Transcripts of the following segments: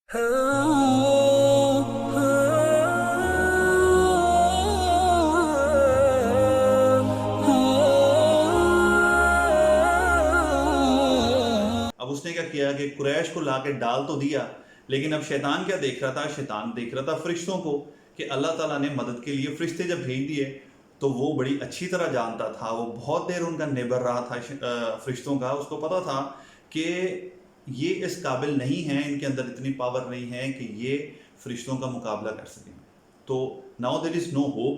اب اس نے کیا کیا کہ قریش کو لا کے ڈال تو دیا، لیکن اب شیطان کیا دیکھ رہا تھا؟ شیطان دیکھ رہا تھا فرشتوں کو، کہ اللہ تعالیٰ نے مدد کے لیے فرشتے جب بھیج دیے تو وہ بڑی اچھی طرح جانتا تھا، وہ بہت دیر ان کا نیبر رہا تھا فرشتوں کا، اس کو پتا تھا کہ یہ اس قابل نہیں ہیں، ان کے اندر اتنی پاور نہیں ہے کہ یہ فرشتوں کا مقابلہ کر سکیں. تو now there is no hope,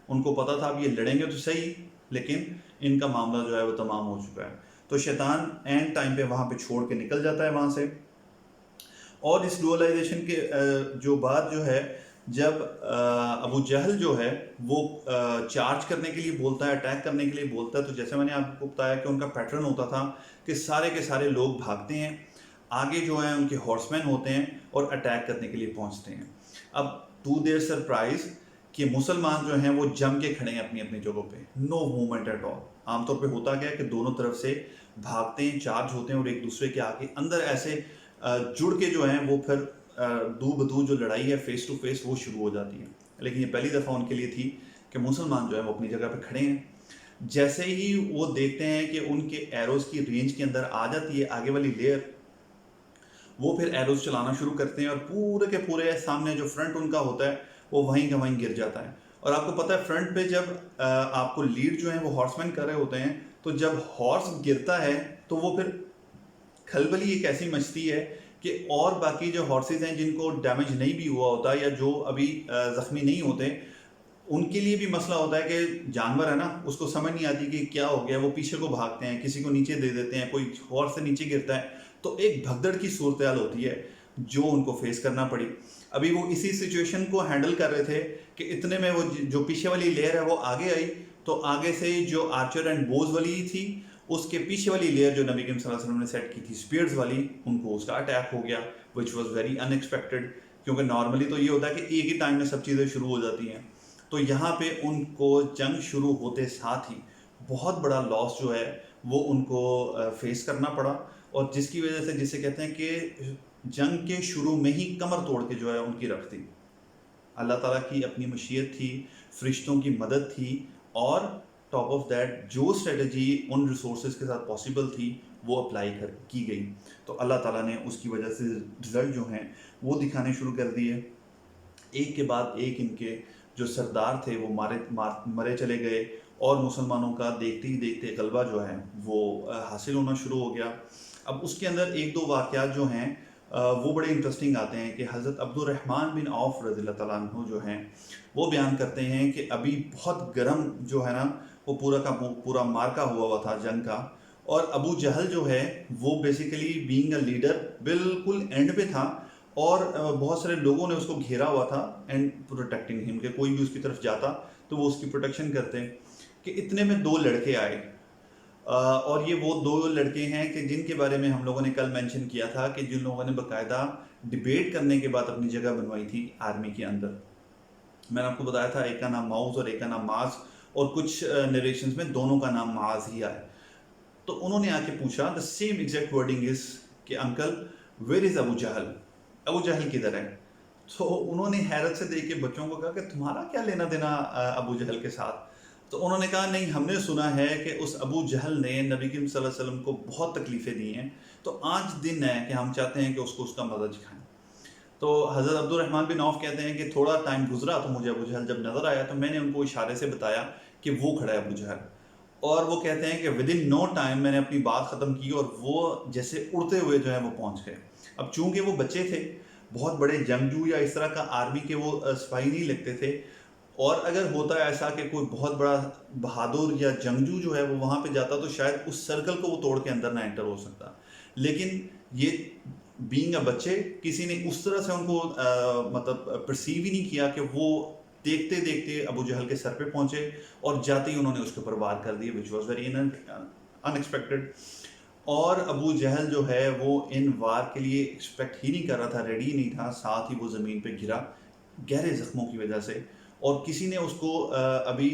ان کو پتا تھا اب یہ لڑیں گے تو صحیح لیکن ان کا معاملہ جو ہے وہ تمام ہو چکا ہے. تو شیطان اینڈ ٹائم پہ وہاں پہ چھوڑ کے نکل جاتا ہے وہاں سے. اور اس ڈوئلائزیشن کے جو بات جو ہے، جب ابو جہل جو ہے وہ چارج کرنے کے لیے بولتا ہے، اٹیک کرنے کے لیے بولتا ہے، تو جیسے میں نے آپ کو بتایا کہ ان کا پیٹرن ہوتا تھا کہ سارے کے سارے لوگ بھاگتے ہیں، آگے جو ہیں ان کے ہارس مین ہوتے ہیں اور اٹیک کرنے کے لیے پہنچتے ہیں. اب ٹو دیئر سرپرائز کہ مسلمان جو ہیں وہ جم کے کھڑے ہیں اپنی اپنی جگہوں پہ، نو موومنٹ ایٹ آل. عام طور پہ ہوتا کیا ہے کہ دونوں طرف سے بھاگتے ہیں، چارج ہوتے ہیں اور ایک دوسرے کے آگے اندر ایسے جڑ کے جو ہیں وہ پھر دو بدو جو لڑائی ہے فیس ٹو فیس وہ شروع ہو جاتی ہے. لیکن یہ پہلی دفعہ ان کے لیے تھی کہ مسلمان جو ہے وہ اپنی جگہ پہ کھڑے ہیں. جیسے ہی وہ دیکھتے ہیں کہ ان کے ایروز کی رینج کے اندر آ جاتی ہے آگے والی لیئر، وہ پھر ایروز چلانا شروع کرتے ہیں اور پورے کے پورے سامنے جو فرنٹ ان کا ہوتا ہے وہ وہیں کا وہیں گر جاتا ہے. اور آپ کو پتہ ہے فرنٹ پہ جب آپ کو لیڈ جو ہیں وہ ہارس مین کر رہے ہوتے ہیں، تو جب ہارس گرتا ہے تو وہ پھر کھلبلی ایک ایسی مچتی ہے کہ اور باقی جو ہارسز ہیں جن کو ڈیمیج نہیں بھی ہوا ہوتا یا جو ابھی زخمی نہیں ہوتے، ان کے لیے بھی مسئلہ ہوتا ہے کہ جانور ہے نا، اس کو سمجھ نہیں آتی کہ کیا ہو گیا، وہ پیچھے کو بھاگتے ہیں، کسی کو نیچے دے دیتے ہیں، کوئی ہارس سے نیچے گرتا ہے، تو ایک بھگدڑ کی صورتحال ہوتی ہے جو ان کو فیس کرنا پڑی. ابھی وہ اسی سچویشن کو ہینڈل کر رہے تھے کہ اتنے میں وہ جو پیچھے والی لیئر ہے وہ آگے آئی، تو آگے سے جو آرچر اینڈ بوز والی تھی، اس کے پیچھے والی لیئر جو نبی کریم صلی اللہ علیہ وسلم نے سیٹ کی تھی اسپیئرز والی، ان کو اس کا اٹیک ہو گیا which was very in expected, کیونکہ نارملی تو یہ ہوتا ہے کہ ایک ہی ٹائم میں سب چیزیں شروع ہو جاتی ہیں. تو یہاں پہ ان کو جنگ شروع ہوتے ساتھ ہی بہت بڑا لاس جو ہے وہ ان کو فیس کرنا پڑا، اور جس کی وجہ سے جسے کہتے ہیں کہ جنگ کے شروع میں ہی کمر توڑ کے جو ہے ان کی رکھ دی. اللہ تعالیٰ کی اپنی مشیت تھی، فرشتوں کی مدد تھی، اور ٹاپ آف دیٹ جو اسٹریٹجی ان ریسورسز کے ساتھ پاسبل تھی وہ اپلائی کی گئی. تو اللہ تعالیٰ نے اس کی وجہ سے رزلٹ جو ہیں وہ دکھانے شروع کر دیے. ایک کے بعد ایک ان کے جو سردار تھے وہ مرے چلے گئے، اور مسلمانوں کا دیکھتے ہی دیکھتے غلبہ جو ہے وہ حاصل ہونا شروع ہو گیا. اب اس کے اندر ایک دو واقعات جو ہیں وہ بڑے انٹرسٹنگ آتے ہیں کہ حضرت عبد الرحمن بن عوف رضی اللہ تعالیٰ عنہ جو ہیں وہ بیان کرتے ہیں کہ ابھی بہت گرم جو ہے نا وہ پورا کا پورا مارکا ہوا تھا جنگ کا، اور ابو جہل جو ہے وہ بیسیکلی بینگ اے لیڈر بالکل اینڈ پہ تھا، اور بہت سارے لوگوں نے اس کو گھیرا ہوا تھا اینڈ پروٹیکٹنگ ہم، کہ کوئی بھی اس کی طرف جاتا تو وہ اس کی پروٹیکشن کرتے. کہ اتنے میں دو لڑکے آئے، اور یہ وہ دو لڑکے ہیں کہ جن کے بارے میں ہم لوگوں نے کل مینشن کیا تھا کہ جن لوگوں نے باقاعدہ ڈیبیٹ کرنے کے بعد اپنی جگہ بنوائی تھی آرمی کے اندر. میں نے آپ کو بتایا تھا ایک کا نام ماؤز اور ایک کا نام معاذ، اور کچھ نریشنز میں دونوں کا نام معاذ ہی آیا. تو انہوں نے آ کے پوچھا، دا سیم ایگزیکٹ ورڈنگ از کہ انکل ویئر از ابو جہل، ابو جہل کدھر ہے؟ تو انہوں نے حیرت سے دیکھ کے بچوں کو کہا کہ تمہارا کیا لینا دینا ابو جہل کے ساتھ؟ تو انہوں نے کہا نہیں، ہم نے سنا ہے کہ اس ابو جہل نے نبی کریم صلی اللہ علیہ وسلم کو بہت تکلیفیں دی ہیں، تو آج دن ہے کہ ہم چاہتے ہیں کہ اس کو اس کا مزہ چکھائیں. تو حضرت عبد الرحمن بن عوف کہتے ہیں کہ تھوڑا ٹائم گزرا تو مجھے ابو جہل جب نظر آیا تو میں نے ان کو اشارے سے بتایا کہ وہ کھڑا ہے ابو جہل، اور وہ کہتے ہیں کہ ود ان نو ٹائم میں نے اپنی بات ختم کی اور وہ جیسے اڑتے ہوئے جو ہے وہ پہنچ گئے. اب چونکہ وہ بچے تھے، بہت بڑے جنگجو یا اس طرح کا آرمی کے وہ سپاہی نہیں لگتے تھے، اور اگر ہوتا ہے ایسا کہ کوئی بہت بڑا بہادر یا جنگجو جو ہے وہ وہاں پہ جاتا تو شاید اس سرکل کو وہ توڑ کے اندر نہ انٹر ہو سکتا. لیکن یہ بینگ اے بچے، کسی نے اس طرح سے ان کو مطلب پرسیو ہی نہیں کیا کہ وہ دیکھتے دیکھتے ابو جہل کے سر پہ پہنچے، اور جاتے ہی انہوں نے اس کے اوپر وار کر دیے which was very in expected. اور ابو جہل جو ہے وہ ان وار کے لیے ایکسپیکٹ ہی نہیں کر رہا تھا، ریڈی نہیں تھا، ساتھ ہی وہ زمین پہ گرا گہرے زخموں کی وجہ سے. اور کسی نے اس کو ابھی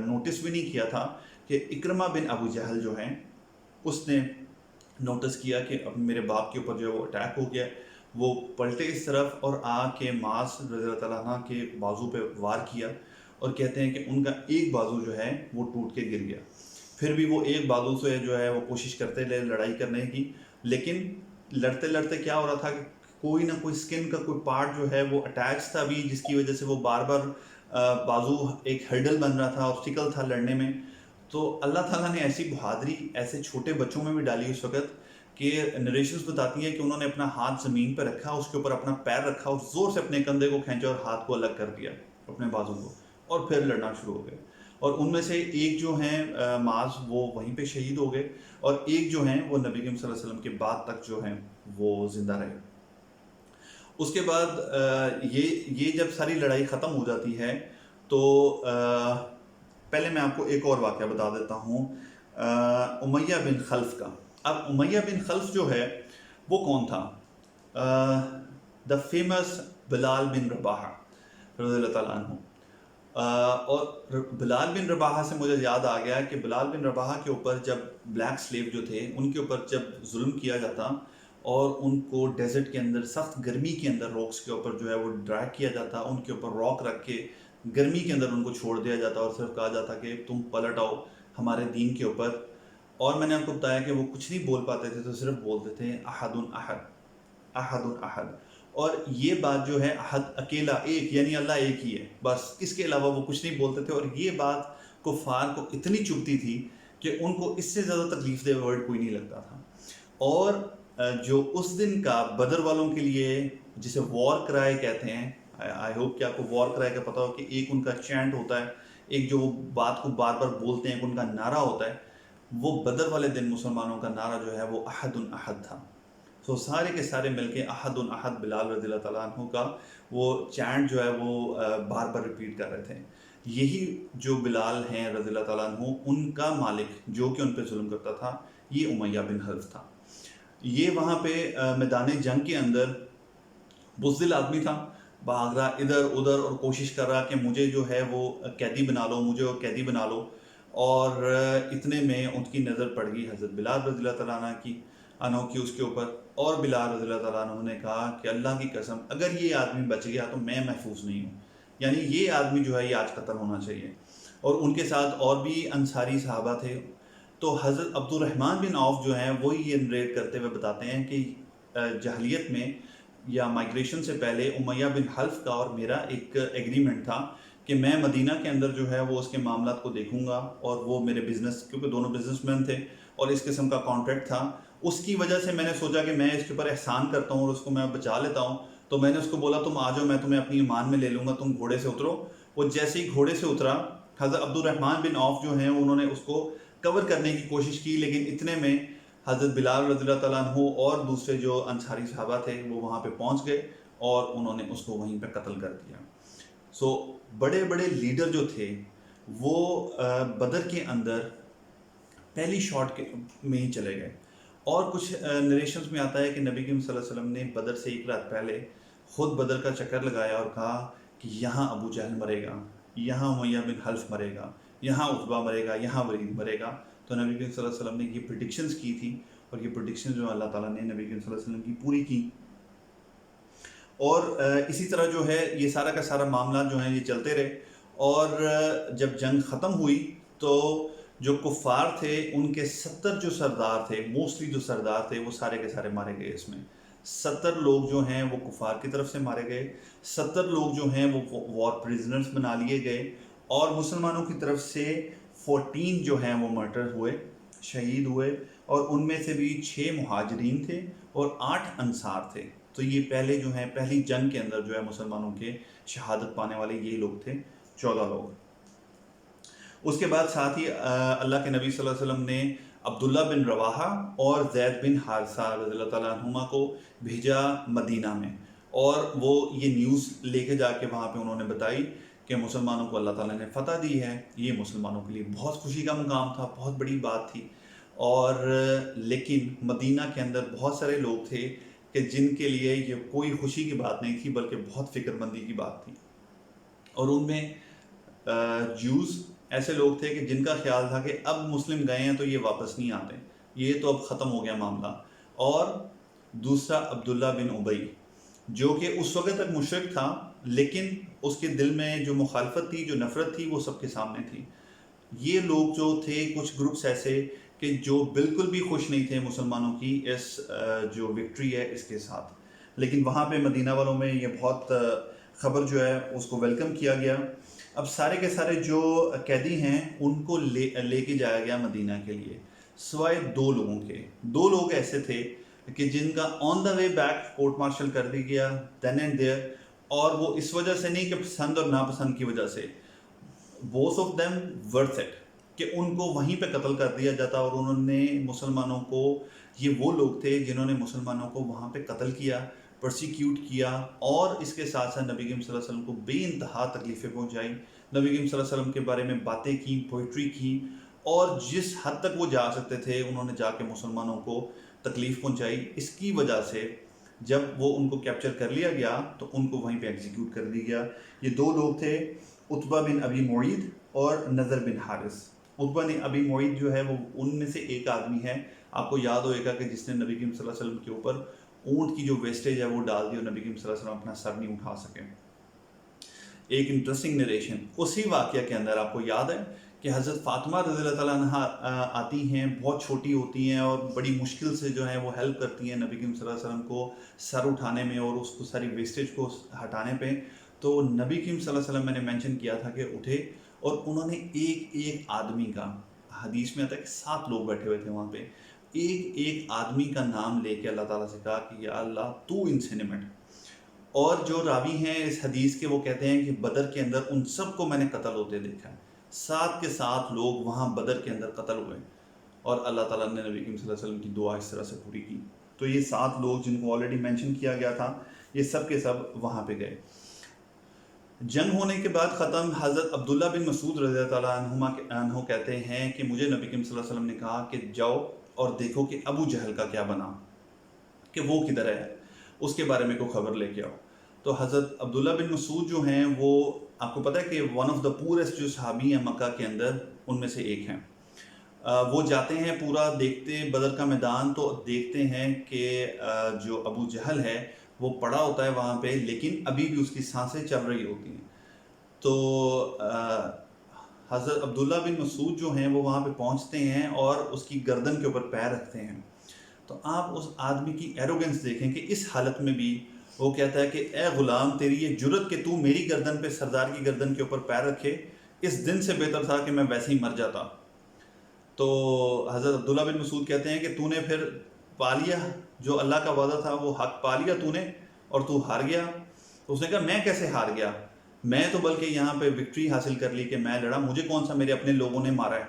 نوٹس بھی نہیں کیا تھا کہ اکرمہ بن ابو جہل جو ہیں اس نے نوٹس کیا کہ اب میرے باپ کے اوپر جو ہے وہ اٹیک ہو گیا. وہ پلٹے اس طرف اور آ کے معاذ رضی اللہ تعالیٰ عنہ کے بازو پہ وار کیا، اور کہتے ہیں کہ ان کا ایک بازو جو ہے وہ ٹوٹ کے گر گیا۔ پھر بھی وہ ایک بازو سے جو ہے وہ کوشش کرتے رہے لڑائی کرنے کی، لیکن لڑتے لڑتے کیا ہو رہا تھا کہ کوئی نہ کوئی اسکن کا کوئی پارٹ جو ہے وہ اٹیچ تھا بھی، جس کی وجہ سے وہ بار بار بازو ایک ہرڈل بن رہا تھا اور سکل تھا لڑنے میں۔ تو اللہ تعالیٰ نے ایسی بہادری ایسے چھوٹے بچوں میں بھی ڈالی اس وقت کہ نریشنز بتاتی ہیں کہ انہوں نے اپنا ہاتھ زمین پہ رکھا، اس کے اوپر اپنا پیر رکھا اور زور سے اپنے کندھے کو کھینچا اور ہاتھ کو الگ کر دیا اپنے بازو کو، اور پھر لڑنا شروع ہو گئے۔ اور ان میں سے ایک جو ہیں معاذ وہ وہیں پہ شہید ہو گئے، اور ایک جو ہیں وہ نبی کریم صلی اللہ علیہ وسلم کے بعد تک جو ہیں وہ زندہ رہے۔ اس کے بعد یہ جب ساری لڑائی ختم ہو جاتی ہے تو پہلے میں آپ کو ایک اور واقعہ بتا دیتا ہوں امیہ بن خلف کا۔ اب امیہ بن خلف جو ہے وہ کون تھا؟ دا فیمس بلال بن رباحہ رضی اللہ تعالیٰ عنہ۔ اور بلال بن رباحہ سے مجھے یاد آ گیا کہ بلال بن رباحہ کے اوپر جب بلیک سلیو جو تھے ان کے اوپر جب ظلم کیا جاتا اور ان کو ڈیزرٹ کے اندر سخت گرمی کے اندر راکس کے اوپر جو ہے وہ ڈرائیو کیا جاتا، ان کے اوپر راک رکھ کے گرمی کے اندر ان کو چھوڑ دیا جاتا اور صرف کہا جاتا کہ تم پلٹ آؤ ہمارے دین کے اوپر۔ اور میں نے آپ کو بتایا کہ وہ کچھ نہیں بول پاتے تھے، تو صرف بولتے تھے احد احد احد احد۔ اور یہ بات جو ہے احد اکیلا ایک، یعنی اللہ ایک ہی ہے بس، اس کے علاوہ وہ کچھ نہیں بولتے تھے۔ اور یہ بات کفار کو اتنی چبھتی تھی کہ ان کو اس سے زیادہ تکلیف دہ ورڈ کوئی نہیں لگتا تھا۔ اور جو اس دن کا بدر والوں کے لیے جسے وار کرائے کہتے ہیں، آئی ہوپ کہ آپ کو وار کرائے کا پتہ ہو کہ ایک ان کا چینٹ ہوتا ہے، ایک جو بات کو بار بار بولتے ہیں، ان کا نعرہ ہوتا ہے، وہ بدر والے دن مسلمانوں کا نعرہ جو ہے وہ احد احد تھا۔ تو سارے کے سارے مل کے احد احد بلال رضی اللہ تعالیٰ عنہ کا وہ چینٹ جو ہے وہ بار بار ریپیٹ کر رہے تھے۔ یہی جو بلال ہیں رضی اللہ تعالیٰ عنہ، ان کا مالک جو کہ ان پہ ظلم کرتا تھا یہ امیہ بن خلف تھا۔ یہ وہاں پہ میدان جنگ کے اندر بزدل آدمی تھا، بھاگ رہا ادھر ادھر اور کوشش کر رہا کہ مجھے جو ہے وہ قیدی بنا لو، مجھے وہ قیدی بنا لو۔ اور اتنے میں ان کی نظر پڑ گئی حضرت بلال رضی اللہ تعالیٰ عنہ کی اس کے اوپر، اور بلال رضی اللہ تعالیٰ عنہ نے کہا کہ اللہ کی قسم اگر یہ آدمی بچ گیا تو میں محفوظ نہیں ہوں، یعنی یہ آدمی جو ہے یہ آج قتل ہونا چاہیے۔ اور ان کے ساتھ اور بھی انصاری صحابہ تھے۔ تو حضرت عبد الرحمن بن عوف جو ہیں وہی یہ نریٹ کرتے ہوئے بتاتے ہیں کہ جاہلیت میں یا مائگریشن سے پہلے امیہ بن خلف کا اور میرا ایک ایگریمنٹ تھا کہ میں مدینہ کے اندر جو ہے وہ اس کے معاملات کو دیکھوں گا، اور وہ میرے بزنس، کیونکہ دونوں بزنس مین تھے اور اس قسم کا کانٹریکٹ تھا، اس کی وجہ سے میں نے سوچا کہ میں اس کے اوپر احسان کرتا ہوں اور اس کو میں بچا لیتا ہوں۔ تو میں نے اس کو بولا تم آ جاؤ، میں تمہیں اپنی ایمان میں لے لوں گا، تم گھوڑے سے اترو۔ وہ جیسے ہی گھوڑے سے اترا، حضرت عبد الرحمن بن عوف جو ہیں انہوں نے اس کو کور کرنے کی کوشش کی، لیکن اتنے میں حضرت بلال رضی اللہ تعالیٰ عنہ اور دوسرے جو انصاری صحابہ تھے وہ وہاں پہ پہنچ گئے اور انہوں نے اس کو وہیں پہ قتل کر دیا۔ سو بڑے بڑے لیڈر جو تھے وہ بدر کے اندر پہلی شاٹ میں ہی چلے گئے۔ اور کچھ نریشنز میں آتا ہے کہ نبی کریم صلی اللہ علیہ وسلم نے بدر سے ایک رات پہلے خود بدر کا چکر لگایا اور کہا کہ یہاں ابو جہل مرے گا، یہاں امیہ بن خلف مرے گا، یہاں عتبہ مرے گا، یہاں ولید مرے گا۔ تو نبی کریم صلی اللہ علیہ وسلم نے یہ پریڈکشنز کی تھی، اور یہ پریڈکشن جو اللہ تعالیٰ نے نبی کریم صلی اللہ علیہ وسلم کی پوری کی۔ اور اسی طرح جو ہے یہ سارا کا سارا معاملات جو ہیں یہ چلتے رہے، اور جب جنگ ختم ہوئی تو جو کفار تھے ان کے 70 جو سردار تھے، موسٹلی جو سردار تھے وہ سارے کے سارے مارے گئے۔ اس میں 70 لوگ جو ہیں وہ کفار کی طرف سے مارے گئے، 70 لوگ جو ہیں وہ وار پریزنرز بنا لیے گئے، اور مسلمانوں کی طرف سے 14 جو ہیں وہ مرٹر ہوئے، شہید ہوئے، اور ان میں سے بھی 6 مہاجرین تھے اور 8 انصار تھے۔ تو یہ پہلے جو ہیں پہلی جنگ کے اندر جو ہے مسلمانوں کے شہادت پانے والے یہ لوگ تھے، 14 لوگ۔ اس کے بعد ساتھ ہی اللہ کے نبی صلی اللہ علیہ وسلم نے عبداللہ بن رواحہ اور زید بن حارثہ رضی اللہ تعالیٰ عنہما کو بھیجا مدینہ میں، اور وہ یہ نیوز لے کے جا کے وہاں پہ انہوں نے بتائی کہ مسلمانوں کو اللہ تعالیٰ نے فتح دی ہے۔ یہ مسلمانوں کے لیے بہت خوشی کا مقام تھا، بہت بڑی بات تھی۔ اور لیکن مدینہ کے اندر بہت سارے لوگ تھے کہ جن کے لیے یہ کوئی خوشی کی بات نہیں تھی بلکہ بہت فکر مندی کی بات تھی، اور ان میں جوز ایسے لوگ تھے کہ جن کا خیال تھا کہ اب مسلم گئے ہیں تو یہ واپس نہیں آتے، یہ تو اب ختم ہو گیا معاملہ۔ اور دوسرا عبداللہ بن ابی، جو کہ اس وقت تک مشرک تھا، لیکن اس کے دل میں جو مخالفت تھی، جو نفرت تھی، وہ سب کے سامنے تھی۔ یہ لوگ جو تھے، کچھ گروپس ایسے کہ جو بالکل بھی خوش نہیں تھے مسلمانوں کی اس جو وکٹری ہے اس کے ساتھ، لیکن وہاں پہ مدینہ والوں میں یہ بہت خبر جو ہے اس کو ویلکم کیا گیا۔ اب سارے کے سارے جو قیدی ہیں ان کو لے کے جایا گیا مدینہ کے لیے، سوائے دو لوگوں کے۔ دو لوگ ایسے تھے کہ جن کا آن دا وے بیک کورٹ مارشل کر دی گیا دین اینڈ دیئر، اور وہ اس وجہ سے نہیں کہ پسند اور ناپسند کی وجہ سے، both of them worth it، کہ ان کو وہیں پہ قتل کر دیا جاتا۔ اور انہوں نے مسلمانوں کو، یہ وہ لوگ تھے جنہوں نے مسلمانوں کو وہاں پہ قتل کیا، پرسیکیوٹ کیا، اور اس کے ساتھ ساتھ نبی کریم صلی اللہ علیہ وسلم کو بے انتہا تکلیفیں پہنچائی، نبی کریم صلی اللہ علیہ وسلم کے بارے میں باتیں کی، پوئٹری کی، اور جس حد تک وہ جا سکتے تھے انہوں نے جا کے مسلمانوں کو تکلیف پہنچائی۔ اس کی وجہ سے جب وہ ان کو کیپچر کر لیا گیا تو ان کو وہیں پہ ایگزیکیوٹ کر دیا گیا۔ یہ دو لوگ تھے، عتبہ بن ابی معیط اور نضر بن حارث۔ عتبہ بن ابی معیط جو ہے وہ ان میں سے ایک آدمی ہے، آپ کو یاد ہوئے گا کہ جس نے نبی کریم صلی اللہ علیہ وسلم کے اوپر اونٹ کی جو ویسٹیج ہے وہ ڈال دی اور نبی کریم صلی اللہ علیہ وسلم اپنا سر نہیں اٹھا سکے۔ ایک انٹرسٹنگ نریشن اسی واقعہ کے اندر آپ کو یاد ہے کہ حضرت فاطمہ رضی اللہ تعالیٰ عنہ آتی ہیں، بہت چھوٹی ہوتی ہیں اور بڑی مشکل سے جو ہیں وہ ہیلپ کرتی ہیں نبی کریم صلی اللہ علیہ وسلم کو سر اٹھانے میں اور اس کو ساری ویسٹیج کو ہٹانے پہ۔ تو نبی کریم صلی اللہ علیہ وسلم میں نے مینشن کیا تھا کہ اٹھے اور انہوں نے ایک ایک آدمی کا، حدیث میں آتا ہے کہ 7 لوگ بیٹھے ہوئے تھے وہاں پہ، ایک ایک آدمی کا نام لے کے اللہ تعالیٰ سے کہا کہ یا اللہ تو ان سے نمٹ۔ اور جو راوی ہیں اس حدیث کے وہ کہتے ہیں کہ بدر کے اندر ان سب کو میں نے قتل ہوتے دیکھا ہے، 7 کے 7 لوگ وہاں بدر کے اندر قتل ہوئے، اور اللہ تعالیٰ نے نبی کریم صلی اللہ علیہ وسلم کی دعا اس طرح سے پوری کی۔ تو یہ 7 لوگ جن کو آلریڈی مینشن کیا گیا تھا، یہ سب کے سب وہاں پہ گئے۔ جنگ ہونے کے بعد ختم، حضرت عبداللہ بن مسعود رضی اللہ تعالیٰ عنہ کہتے ہیں کہ مجھے نبی کریم صلی اللہ علیہ وسلم نے کہا کہ جاؤ اور دیکھو کہ ابو جہل کا کیا بنا، کہ وہ کدھر ہے، اس کے بارے میں کوئی خبر لے کے آؤ۔ تو حضرت عبداللہ بن مسعود جو ہیں وہ آپ کو پتہ ہے کہ ون آف دا پورسٹ جو صحابی ہیں مکہ کے اندر ان میں سے ایک ہیں۔ وہ جاتے ہیں پورا دیکھتے بدر کا میدان، تو دیکھتے ہیں کہ جو ابو جہل ہے وہ پڑا ہوتا ہے وہاں پہ، لیکن ابھی بھی اس کی سانسیں چل رہی ہوتی ہیں۔ تو حضرت عبداللہ بن مسعود جو ہیں وہ وہاں پہ پہنچتے ہیں اور اس کی گردن کے اوپر پیر رکھتے ہیں۔ تو آپ اس آدمی کی ایروگنس دیکھیں کہ اس حالت میں بھی وہ کہتا ہے کہ اے غلام، تیری یہ جرت کہ تو میری گردن پہ، سردار کی گردن کے اوپر پیر رکھے، اس دن سے بہتر تھا کہ میں ویسے ہی مر جاتا۔ تو حضرت عبداللہ بن مسعود کہتے ہیں کہ تو نے پھر پا لیا جو اللہ کا وعدہ تھا، وہ حق پا لیا تو نے، اور تو ہار گیا۔ تو اس نے کہا میں کیسے ہار گیا، میں تو بلکہ یہاں پہ وکٹری حاصل کر لی کہ میں لڑا، مجھے کون سا میرے اپنے لوگوں نے مارا ہے۔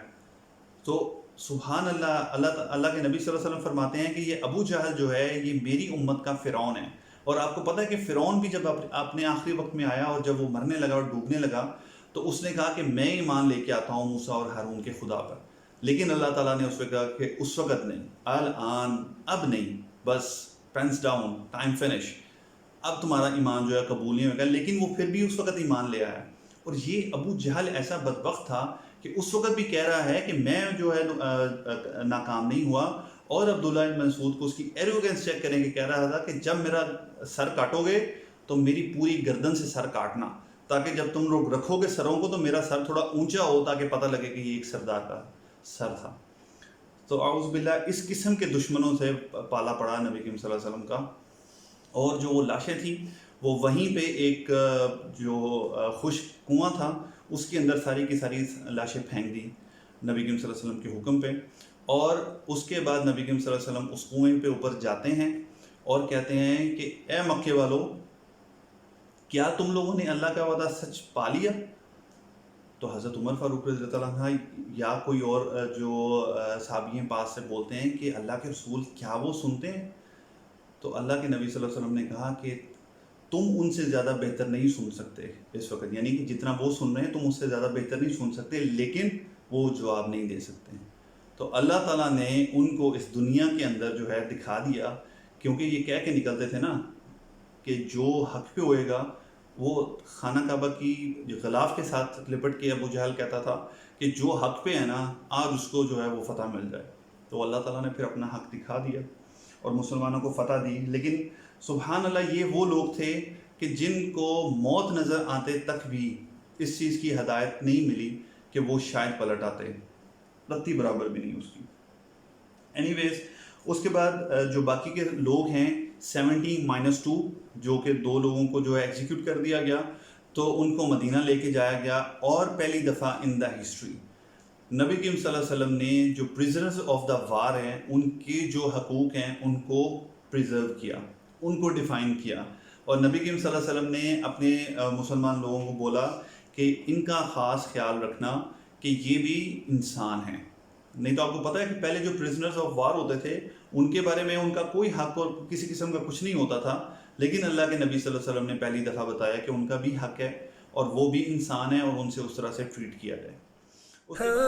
تو سبحان اللہ، اللہ کے نبی صلی اللہ علیہ وسلم فرماتے ہیں کہ یہ ابو جہل جو ہے یہ میری امت کا فرعون ہے۔ اور آپ کو پتہ ہے کہ فرعون بھی جب اپنے آخری وقت میں آیا اور جب وہ مرنے لگا اور ڈوبنے لگا تو اس نے کہا کہ میں ایمان لے کے آتا ہوں موسیٰ اور ہارون کے خدا پر، لیکن اللہ تعالیٰ نے اس وقت کہا کہ اس وقت نہیں، الان، اب نہیں، بس پینس ڈاؤن، ٹائم فنش، اب تمہارا ایمان جو ہے قبول نہیں ہوگا۔ لیکن وہ پھر بھی اس وقت ایمان لے آیا۔ اور یہ ابو جہل ایسا بدبخت تھا کہ اس وقت بھی کہہ رہا ہے کہ میں جو ہے ناکام نہیں ہوا، اور عبداللہ بن مسعود کو اس کی ایروگنس چیک کریں کہ کہہ رہا تھا کہ جب میرا سر کاٹو گے تو میری پوری گردن سے سر کاٹنا، تاکہ جب تم لوگ رکھو گے سروں کو تو میرا سر تھوڑا اونچا ہو تاکہ پتہ لگے کہ یہ ایک سردار کا سر تھا۔ تو اعوذ باللہ، اس قسم کے دشمنوں سے پالا پڑا نبی کریم صلی اللہ علیہ وسلم کا۔ اور جو وہ لاشیں تھیں وہ وہیں پہ ایک جو خشک کنواں تھا اس کے اندر ساری کی ساری لاشیں پھینک دی نبی کریم صلی اللہ علیہ وسلم کے حکم پہ۔ اور اس کے بعد نبی کریم صلی اللہ علیہ وسلم اس کنویں پہ اوپر جاتے ہیں اور کہتے ہیں کہ اے مکے والو، کیا تم لوگوں نے اللہ کا وعدہ سچ پا لیا؟ تو حضرت عمر فاروق رضی اللہ عنہ یا کوئی اور جو صحابی پاس سے بولتے ہیں کہ اللہ کے رسول کیا وہ سنتے ہیں؟ تو اللہ کے نبی صلی اللہ علیہ وسلم نے کہا کہ تم ان سے زیادہ بہتر نہیں سن سکتے اس وقت، یعنی کہ جتنا وہ سن رہے ہیں تم اس سے زیادہ بہتر نہیں سن سکتے، لیکن وہ جواب نہیں دے سکتے۔ تو اللہ تعالیٰ نے ان کو اس دنیا کے اندر جو ہے دکھا دیا، کیونکہ یہ کہہ کے نکلتے تھے نا کہ جو حق پہ ہوئے گا، وہ خانہ کعبہ کی غلاف کے ساتھ لپٹ کے ابو جہل کہتا تھا کہ جو حق پہ ہے نا آج اس کو جو ہے وہ فتح مل جائے۔ تو اللہ تعالیٰ نے پھر اپنا حق دکھا دیا اور مسلمانوں کو فتح دی۔ لیکن سبحان اللہ، یہ وہ لوگ تھے کہ جن کو موت نظر آتے تک بھی اس چیز کی ہدایت نہیں ملی کہ وہ شاید پلٹ آتے، رتی برابر بھی نہیں اس کی۔ اینی ویز اس کے بعد جو باقی کے لوگ ہیں 70-2 جو کہ 2 لوگوں کو جو ہے ایگزیکیوٹ کر دیا گیا، تو ان کو مدینہ لے کے جایا گیا، اور پہلی دفعہ ان دا ہسٹری نبی کریم صلی اللہ علیہ وسلم نے جو پریزنرز آف دا وار ہیں ان کے جو حقوق ہیں ان کو پریزرو کیا، ان کو ڈیفائن کیا، اور نبی کریم صلی اللہ علیہ وسلم نے اپنے مسلمان لوگوں کو بولا کہ ان کا خاص خیال رکھنا کہ یہ بھی انسان ہیں۔ نہیں تو آپ کو پتہ ہے کہ پہلے جو پریزنرز آف وار ہوتے تھے ان کے بارے میں ان کا کوئی حق اور کسی قسم کا کچھ نہیں ہوتا تھا، لیکن اللہ کے نبی صلی اللہ علیہ وسلم نے پہلی دفعہ بتایا کہ ان کا بھی حق ہے اور وہ بھی انسان ہے اور ان سے اس طرح سے ٹریٹ کیا جائے۔ اس کے بعد